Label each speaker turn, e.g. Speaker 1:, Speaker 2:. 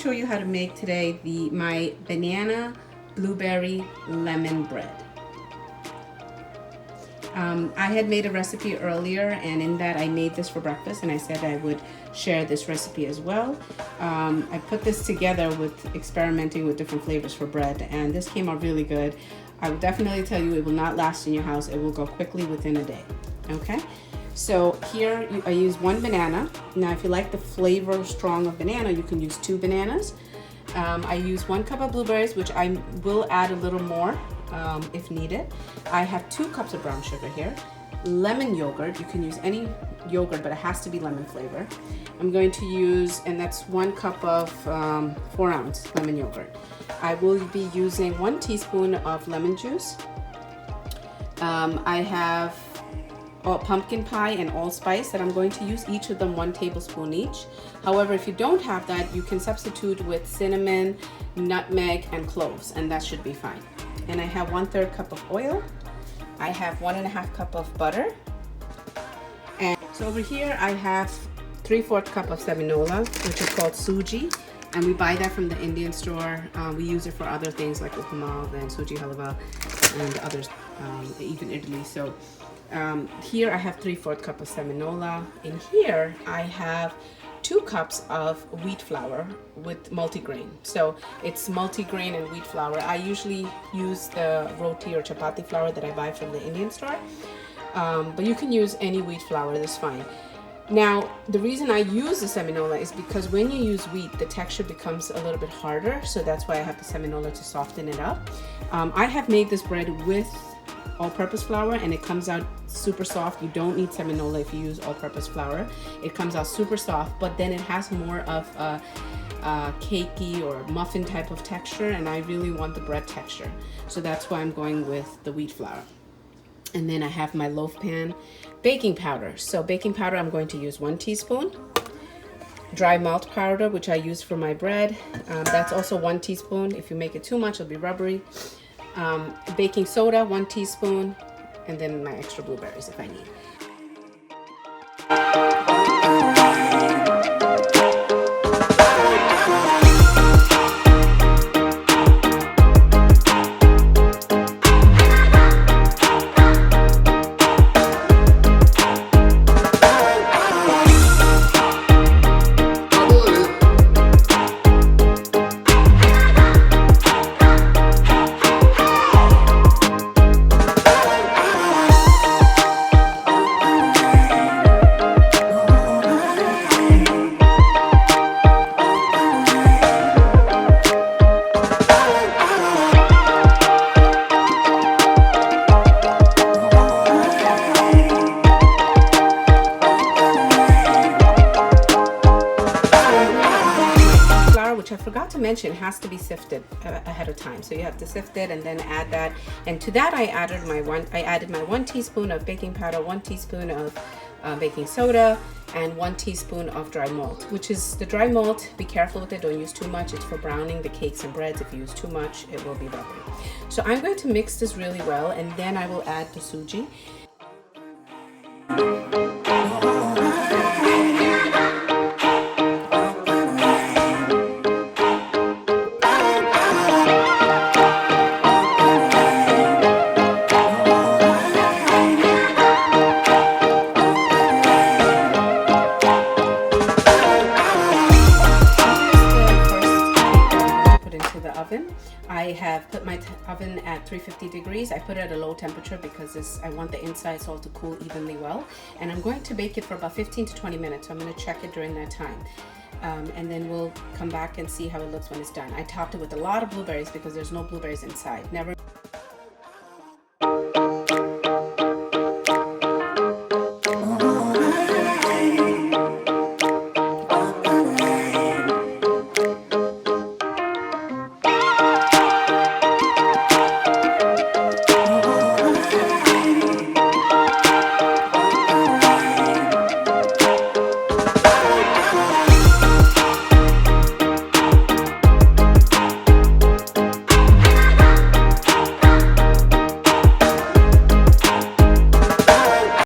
Speaker 1: show you how to make today my banana blueberry lemon bread. I had made a recipe earlier, and in that I made this for breakfast, and I said I would share this recipe as well. I put this together with experimenting with different flavors for bread, and this came out really good. I would definitely tell you it will not last in your house. It will go quickly within a day. Okay, so here I use 1 banana. Now if you like the flavor strong of banana, you can use 2 bananas. I use 1 cup of blueberries, which I will add a little more if needed. I have 2 cups of brown sugar here. Lemon yogurt, you can use any yogurt, but it has to be lemon flavor. I'm going to use, and that's 1 cup of 4-ounce lemon yogurt. I will be using 1 teaspoon of lemon juice. I have pumpkin pie and allspice that I'm going to use, each of them 1 tablespoon each. However, if you don't have that, you can substitute with cinnamon, nutmeg, and cloves, and that should be fine. And I have 1/3 cup of oil. I have 1.5 cup of butter. And so over here I have 3/4 cup of seminola, which is called suji, and we buy that from the Indian store. We use it for other things like upama and suji halwa and others, even Italy. So here I have 3/4 cup of seminola. In here I have 2 cups of wheat flour with multigrain. So it's multigrain and wheat flour. I usually use the roti or chapati flour that I buy from the Indian store, but you can use any wheat flour, that's fine. Now, the reason I use the seminola is because when you use wheat, the texture becomes a little bit harder, so that's why I have the seminola to soften it up. I have made this bread with all-purpose flour, and it comes out super soft. You don't need seminola if you use all-purpose flour. It comes out super soft, but then it has more of a cakey or muffin type of texture, and I really want the bread texture, so that's why I'm going with the wheat flour. And then I have my loaf pan baking powder. So baking powder, I'm going to use 1 teaspoon. Dry malt powder, which I use for my bread, that's also 1 teaspoon. If you make it too much, it'll be rubbery. Baking soda, 1 teaspoon, and then my extra blueberries if I need. Which I forgot to mention has to be sifted ahead of time, so you have to sift it and then add that. And to that I added my 1 teaspoon of baking powder, 1 teaspoon of baking soda, and 1 teaspoon of dry malt, which is the dry malt. Be careful with it, don't use too much. It's for browning the cakes and breads. If you use too much, it will be rubbery. So I'm going to mix this really well, and then I will add the suji. I have put my oven at 350 degrees. I put it at a low temperature because I want the insides all to cool evenly well. And I'm going to bake it for about 15 to 20 minutes. So I'm going to check it during that time. And then we'll come back and see how it looks when it's done. I topped it with a lot of blueberries because there's no blueberries inside. Never